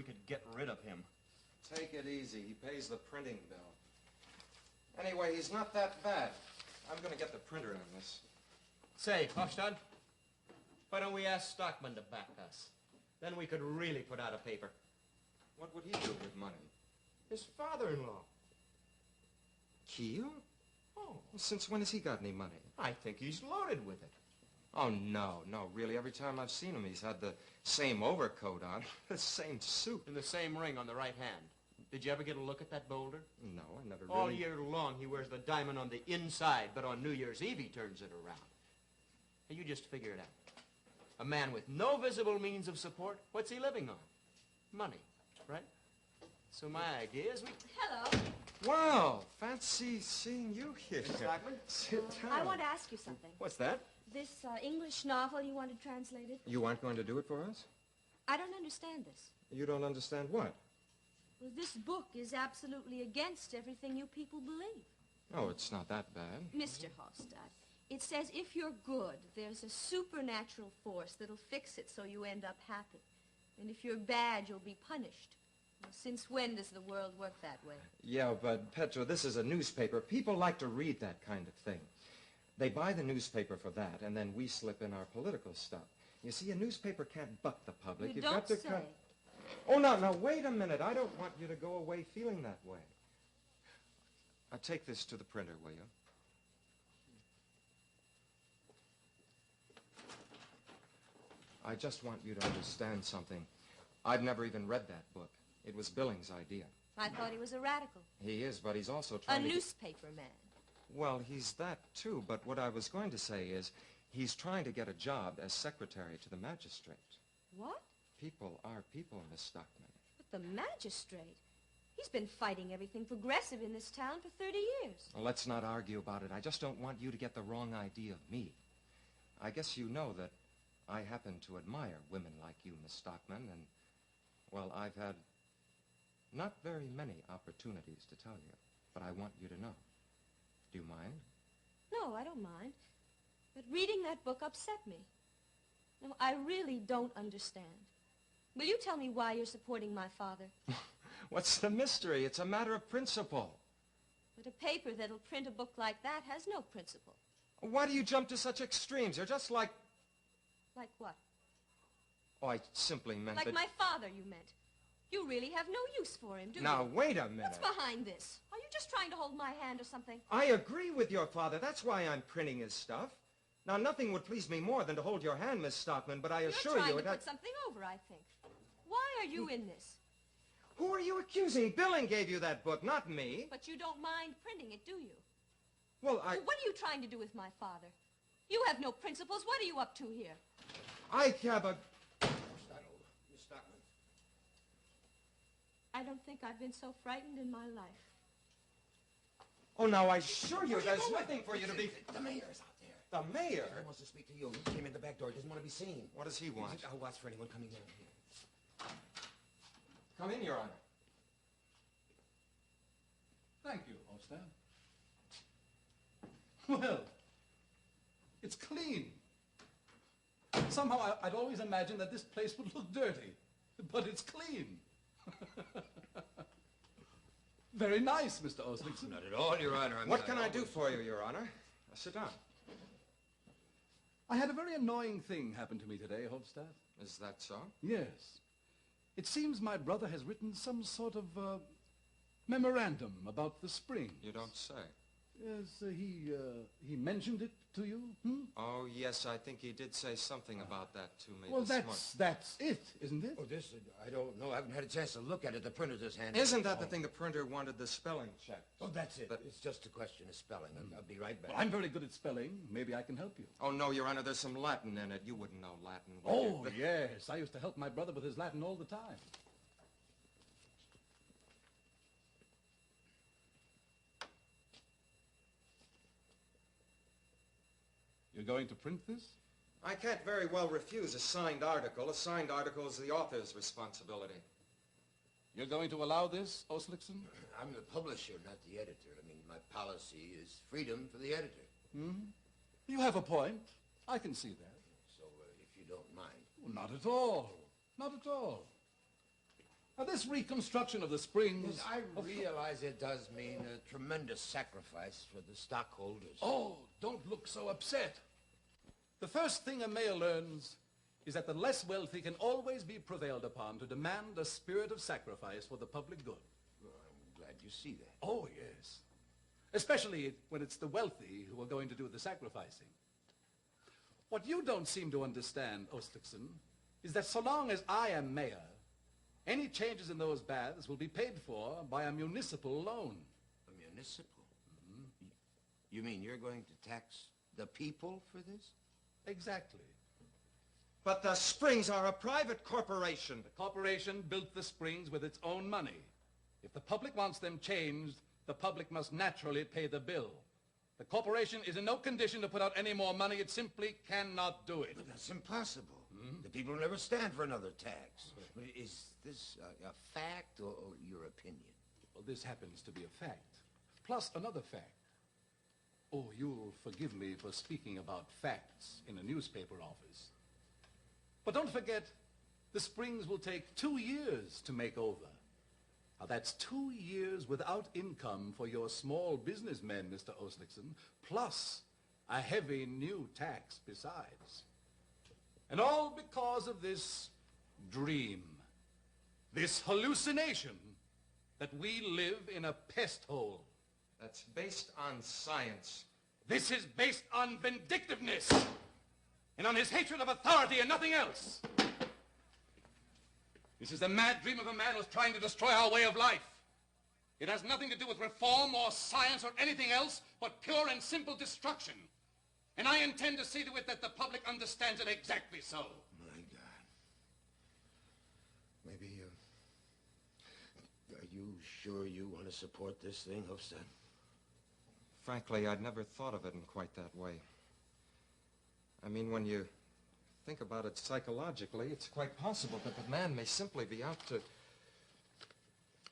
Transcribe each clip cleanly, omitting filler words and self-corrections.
could get rid of him. Take it easy. He pays the printing bill. Anyway, he's not that bad. I'm going to get the printer on this. Say, Hofstad, why don't we ask Stockmann to back us? Then we could really put out a paper. What would he do with money? His father-in-law. Keel? Oh. Since when has he got any money? I think he's loaded with it. Oh, no, really. Every time I've seen him, he's had the same overcoat on, the same suit. And the same ring on the right hand. Did you ever get a look at that boulder? No, I never really... All year long, he wears the diamond on the inside, but on New Year's Eve, he turns it around. Now, you just figure it out. A man with no visible means of support, what's he living on? Money, right? So my idea is we... Hello. Wow, fancy seeing you here. Miss Stockmann? Sit down. I want to ask you something. What's that? This English novel you wanted translated? You aren't going to do it for us? I don't understand this. You don't understand what? Well, this book is absolutely against everything you people believe. Oh, it's not that bad. Mr. Hofstad, it says if you're good, there's a supernatural force that'll fix it so you end up happy. And if you're bad, you'll be punished. Well, since when does the world work that way? Yeah, but Petra, this is a newspaper. People like to read that kind of thing. They buy the newspaper for that, and then we slip in our political stuff. You see, a newspaper can't buck the public. You You've got to say. Oh, now, wait a minute. I don't want you to go away feeling that way. Take this to the printer, will you? I just want you to understand something. I've never even read that book. It was Billings' idea. I thought he was a radical. He is, but he's also A trying to... newspaper man. Well, he's that, too, but what I was going to say is he's trying to get a job as secretary to the magistrate. What? People are people, Miss Stockmann. But the magistrate? He's been fighting everything progressive in this town for 30 years. Well, let's not argue about it. I just don't want you to get the wrong idea of me. I guess you know that I happen to admire women like you, Miss Stockmann, and, well, I've had not very many opportunities to tell you, but I want you to know. Do you mind? No, I don't mind. But reading that book upset me. No, I really don't understand. Will you tell me why you're supporting my father? What's the mystery? It's a matter of principle. But a paper that'll print a book like that has no principle. Why do you jump to such extremes? You're just like... Like what? Oh, I simply meant Like that... my father, you meant. You really have no use for him, do you? Now, wait a minute. What's behind this? Are you just trying to hold my hand or something? I agree with your father. That's why I'm printing his stuff. Now, nothing would please me more than to hold your hand, Miss Stockmann, but I assure you... You're trying to put something over, I think. Why are you in this? Who are you accusing? Billing gave you that book, not me. But you don't mind printing it, do you? Well, What are you trying to do with my father? You have no principles. What are you up to here? I have a... Miss Stockmann. I don't think I've been so frightened in my life. Oh, now, I assure you, there's nothing for you to be... The mayor's out there. The mayor? He wants to speak to you. He came in the back door. He doesn't want to be seen. What does he want? I'll watch for anyone coming down here. Come in, Your Honor. Thank you, Hofstad. Well, it's clean. Somehow I'd always imagined that this place would look dirty, but it's clean. Very nice, Mr. Oslingson. Not at all, Your Honor. What can I do for you, Your Honor? Sit down. I had a very annoying thing happen to me today, Hofstad. Is that so? Yes. It seems my brother has written some sort of memorandum about the spring. You don't say. Yes, he mentioned it to you? Oh, yes, I think he did say something about that to me Well, this morning. that's it, isn't it? Oh, this, I don't know. I haven't had a chance to look at it. The printer just handed Isn't that the thing the printer wanted the spelling checked? Oh, that's it. But- It's just a question of spelling. I'll be right back. Well, I'm very good at spelling. Maybe I can help you. Oh, no, Your Honor, there's some Latin in it. You wouldn't know Latin, would Oh, you? yes. I used to help my brother with his Latin all the time. You're going to print this? I can't very well refuse a signed article. A signed article is the author's responsibility. You're going to allow this, Oslingson? I'm the publisher, not the editor. I mean, my policy is freedom for the editor. You have a point. I can see that. So, if you don't mind. Well, not at all. Not at all. Now, this reconstruction of the springs... Yes, I realize it does mean a tremendous sacrifice for the stockholders. Oh, don't look so upset. The first thing a mayor learns is that the less wealthy can always be prevailed upon to demand a spirit of sacrifice for the public good. Well, I'm glad you see that. Oh, yes. Especially when it's the wealthy who are going to do the sacrificing. What you don't seem to understand, Osterson, is that so long as I am mayor, any changes in those baths will be paid for by a municipal loan. A municipal? Mm-hmm. You mean you're going to tax the people for this? Exactly. But the springs are a private corporation. The corporation built the springs with its own money. If the public wants them changed, the public must naturally pay the bill. The corporation is in no condition to put out any more money. It simply cannot do it. But that's impossible. The people will never stand for another tax. Is this a fact or your opinion? Well, this happens to be a fact. Plus another fact. Oh, you'll forgive me for speaking about facts in a newspaper office. But don't forget, the springs will take 2 years to make over. Now, that's 2 years without income for your small businessmen, Mr. Osterson, plus a heavy new tax besides. And all because of this dream, this hallucination that we live in a pest hole. That's based on science. This is based on vindictiveness and on his hatred of authority and nothing else. This is the mad dream of a man who's trying to destroy our way of life. It has nothing to do with reform or science or anything else but pure and simple destruction. And I intend to see to it that the public understands it exactly so. My God. Maybe, are you sure you want to support this thing, Hofstad? Frankly, I'd never thought of it in quite that way. I mean, when you think about it psychologically, it's quite possible that the man may simply be out to...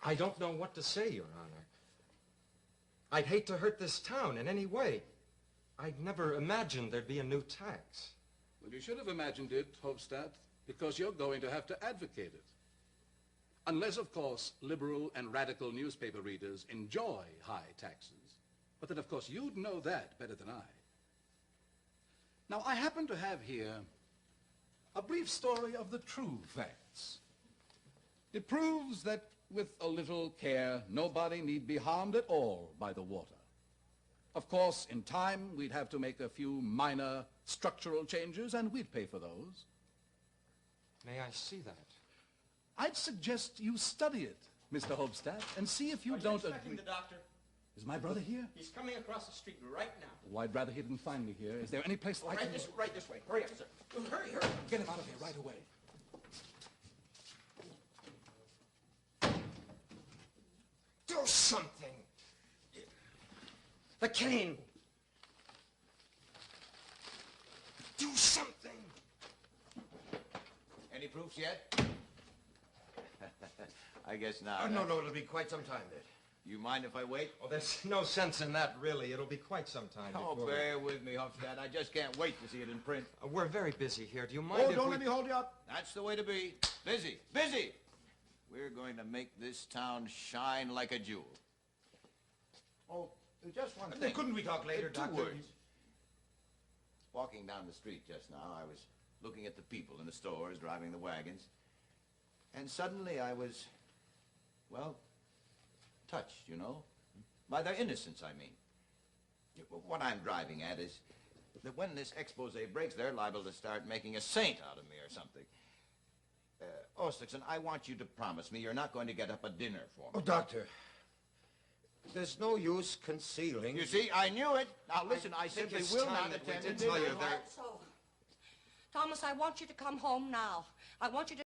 I don't know what to say, Your Honor. I'd hate to hurt this town in any way. I'd never imagined there'd be a new tax. Well, you should have imagined it, Hofstad, because you're going to have to advocate it. Unless, of course, liberal and radical newspaper readers enjoy high taxes. But then, of course, you'd know that better than I. Now, I happen to have here a brief story of the true facts. It proves that with a little care, nobody need be harmed at all by the water. Of course, in time, we'd have to make a few minor structural changes, and we'd pay for those. May I see that? I'd suggest you study it, Mr. Hofstad, and see if you don't agree. The doctor? Is my brother here? He's coming across the street right now. Oh, I'd rather he didn't find me here. Is there any place I can... Right this way. Hurry up, sir. Hurry. Get him out of here right away. Do something! The cane! Do something! Any proofs yet? I guess not. No, it'll be quite some time then. You mind if I wait? Oh, there's no sense in that, really. It'll be quite some time Oh, before... bear with me, Hofstad. I just can't wait to see it in print. We're very busy here. Do you mind if don't we... let me hold you up. That's the way to be. Busy. We're going to make this town shine like a jewel. Oh, just one thing. Couldn't we talk later, Two Doctor? words. Walking down the street just now, I was looking at the people in the stores, driving the wagons. And suddenly I was, well, touched, you know, by their innocence, I mean. What I'm driving at is that when this expose breaks, they're liable to start making a saint out of me or something. Osterson, I want you to promise me you're not going to get up a dinner for me. Oh, Doctor, there's no use concealing. You see, I knew it. Now, listen, I simply it's will time not that we attend a did tell dinner. you that... So, Thomas, I want you to come home now. I want you to